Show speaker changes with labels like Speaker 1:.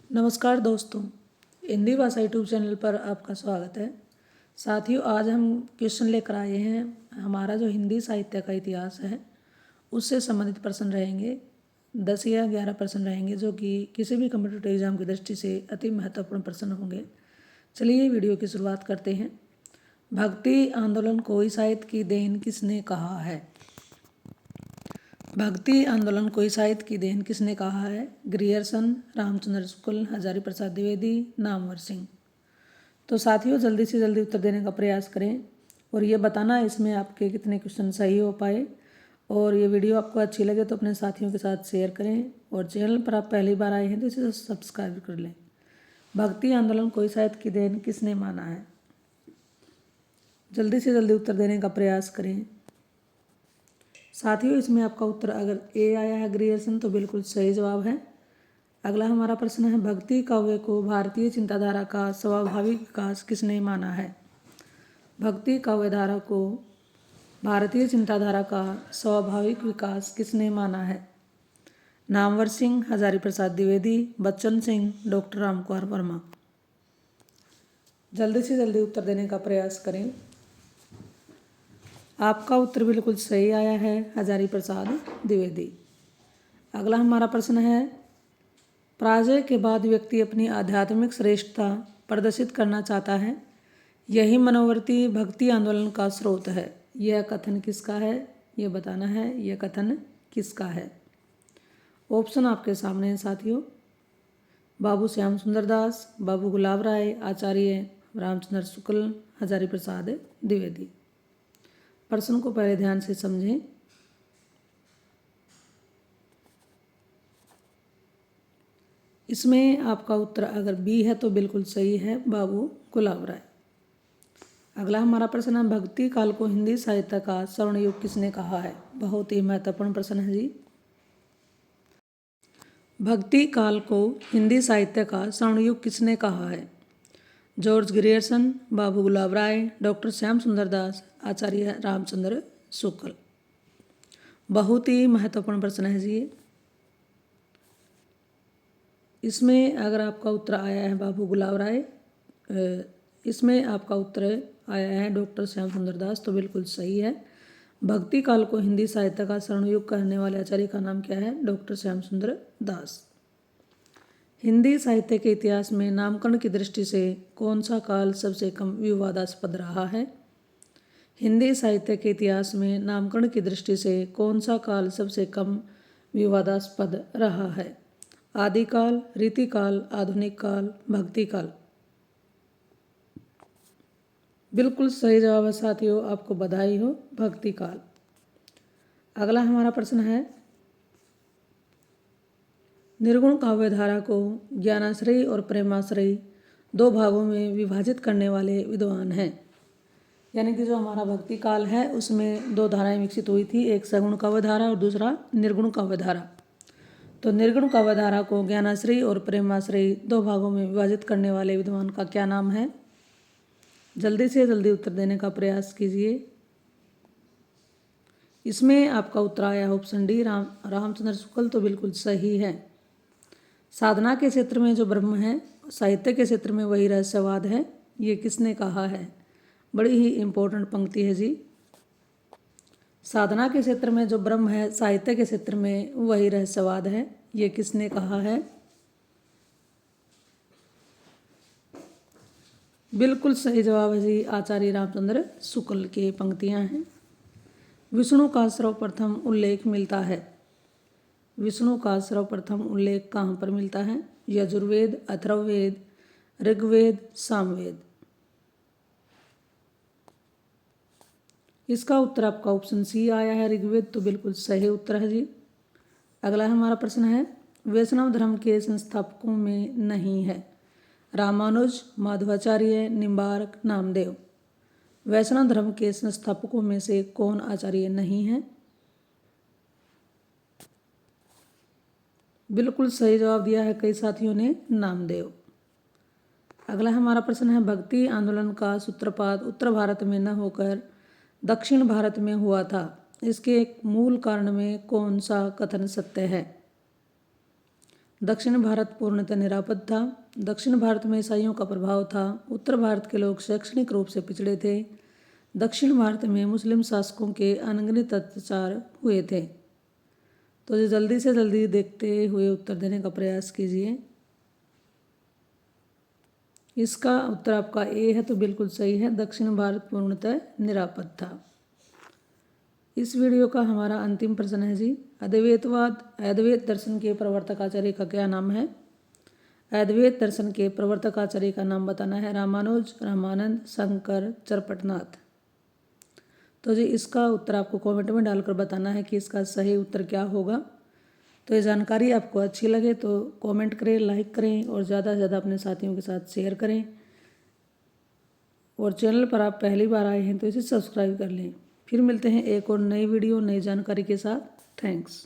Speaker 1: नमस्कार दोस्तों, हिंदी भाषा यूट्यूब चैनल पर आपका स्वागत है। साथियों, आज हम क्वेश्चन लेकर आए हैं। हमारा जो हिंदी साहित्य का इतिहास है उससे संबंधित प्रश्न रहेंगे। 10 या 11 प्रश्न रहेंगे जो कि किसी भी कम्पिटिटिव एग्जाम की दृष्टि से अति महत्वपूर्ण प्रश्न होंगे। चलिए वीडियो की शुरुआत करते हैं। भक्ति आंदोलन को साहित्य की देन किसने कहा है? भक्ति आंदोलन को साहित्य की देन किसने कहा है? ग्रियर्सन, रामचंद्र शुक्ल, हजारी प्रसाद द्विवेदी, नामवर सिंह। तो साथियों, जल्दी से जल्दी उत्तर देने का प्रयास करें और ये बताना इसमें आपके कितने क्वेश्चन सही हो पाए। और ये वीडियो आपको अच्छी लगे तो अपने साथियों के साथ शेयर करें और चैनल पर आप पहली बार आए हैं तो इसे सब्सक्राइब कर लें। भक्ति आंदोलन को साहित्य की देन किसने माना है? जल्दी से जल्दी उत्तर देने का प्रयास करें। साथियों, इसमें आपका उत्तर अगर ए आया है ग्रियर्सन तो बिल्कुल सही जवाब है। अगला हमारा प्रश्न है, भक्ति काव्य को भारतीय चिंताधारा का स्वाभाविक विकास किसने माना है? भक्ति काव्य धारा को भारतीय चिंताधारा का स्वाभाविक विकास किसने माना है? नामवर सिंह, हजारी प्रसाद द्विवेदी, बच्चन सिंह, डॉक्टर रामकुमार वर्मा। जल्दी से जल्दी उत्तर देने का प्रयास करें। आपका उत्तर बिल्कुल सही आया है, हजारी प्रसाद द्विवेदी। अगला हमारा प्रश्न है, पराजय के बाद व्यक्ति अपनी आध्यात्मिक श्रेष्ठता प्रदर्शित करना चाहता है, यही मनोवृत्ति भक्ति आंदोलन का स्रोत है। यह कथन किसका है? यह बताना है यह कथन किसका है। ऑप्शन आपके सामने है साथियों। बाबू श्याम सुंदर दास, बाबू गुलाब राय, आचार्य रामचंद्र शुक्ल, हजारी प्रसाद द्विवेदी। प्रश्न को पहले ध्यान से समझें। इसमें आपका उत्तर अगर बी है तो बिल्कुल सही है, बाबू गुलाब राय। अगला हमारा प्रश्न है, भक्ति काल को हिंदी साहित्य का स्वर्ण युग किसने कहा है? बहुत ही महत्वपूर्ण प्रश्न है जी। भक्ति काल को हिंदी साहित्य का स्वर्ण युग किसने कहा है? जॉर्ज ग्रियर्सन, बाबू गुलाब राय, डॉक्टर श्याम सुंदर दास, आचार्य रामचंद्र शुक्ल। बहुत ही महत्वपूर्ण प्रश्न है जी। इसमें अगर आपका उत्तर आया है बाबू गुलाब राय, इसमें आपका उत्तर आया है डॉक्टर श्याम सुंदर दास तो बिल्कुल सही है। भक्ति काल को हिंदी साहित्य का स्वर्णयुग कहने वाले आचार्य का नाम क्या है? डॉक्टर श्याम सुंदर दास। हिंदी साहित्य के इतिहास में नामकरण की दृष्टि से कौन सा काल सबसे कम विवादास्पद रहा है? हिंदी साहित्य के इतिहास में नामकरण की दृष्टि से कौन सा काल सबसे कम विवादास्पद रहा है? आदिकाल, रीतिकाल, आधुनिक काल, भक्ति काल। बिल्कुल सही जवाब है साथियों, आपको बधाई हो, भक्ति काल। अगला हमारा प्रश्न है, निर्गुण काव्य धारा को ज्ञानाश्रयी और प्रेमाश्रयी दो भागों में विभाजित करने वाले विद्वान हैं। यानी कि जो हमारा भक्ति काल है उसमें दो धाराएं विकसित हुई थी, एक सगुण काव्य धारा और दूसरा निर्गुण काव्य धारा। तो निर्गुण काव्य धारा को ज्ञानाश्रयी और प्रेमाश्रयी दो भागों में विभाजित करने वाले विद्वान का क्या नाम है? जल्दी से जल्दी उत्तर देने का प्रयास कीजिए। इसमें आपका उत्तर आया ऑप्शन डी, रामचंद्र शुक्ल तो बिल्कुल सही है। साधना के क्षेत्र में जो ब्रह्म है, साहित्य के क्षेत्र में वही रहस्यवाद है, ये किसने कहा है? बड़ी ही इंपॉर्टेंट पंक्ति है जी। साधना के क्षेत्र में जो ब्रह्म है, साहित्य के क्षेत्र में वही रहस्यवाद है, ये किसने कहा है? बिल्कुल सही जवाब है जी, आचार्य रामचंद्र शुक्ल की पंक्तियां हैं। विष्णु का सर्वप्रथम उल्लेख मिलता है, विष्णु का सर्वप्रथम उल्लेख कहाँ पर मिलता है? यजुर्वेद, अथर्ववेद, ऋग्वेद, सामवेद। इसका उत्तर आपका ऑप्शन सी आया है, ऋग्वेद तो बिल्कुल सही उत्तर है जी। अगला हमारा प्रश्न है, वैष्णव धर्म के संस्थापकों में नहीं है, रामानुज, माधवाचार्य, निम्बार्क, नामदेव। वैष्णव धर्म के संस्थापकों में से कौन आचार्य नहीं है? बिल्कुल सही जवाब दिया है कई साथियों ने, नामदेव। अगला हमारा प्रश्न है, भक्ति आंदोलन का सूत्रपात उत्तर भारत में न होकर दक्षिण भारत में हुआ था, इसके मूल कारण में कौन सा कथन सत्य है? दक्षिण भारत पूर्णतः निरापद था। दक्षिण भारत में ईसाइयों का प्रभाव था। उत्तर भारत के लोग शैक्षणिक रूप से पिछड़े थे। दक्षिण भारत में मुस्लिम शासकों के अनगिनत अत्याचार हुए थे। तो ये जल्दी से जल्दी देखते हुए उत्तर देने का प्रयास कीजिए। इसका उत्तर आपका ए है, तो बिल्कुल सही है, दक्षिण भारत पूर्णतः निरापद था। इस वीडियो का हमारा अंतिम प्रश्न है जी, अद्वैत दर्शन के प्रवर्तक आचार्य का क्या नाम है? अद्वैत दर्शन के प्रवर्तक आचार्य का नाम बताना है। रामानुज, रामानंद, शंकर, चरपटनाथ। तो जी इसका उत्तर आपको कमेंट में डालकर बताना है कि इसका सही उत्तर क्या होगा। तो ये जानकारी आपको अच्छी लगे तो कमेंट करें, लाइक करें और ज़्यादा से ज़्यादा अपने साथियों के साथ शेयर करें। और चैनल पर आप पहली बार आए हैं तो इसे सब्सक्राइब कर लें। फिर मिलते हैं एक और नई वीडियो नई जानकारी के साथ। थैंक्स।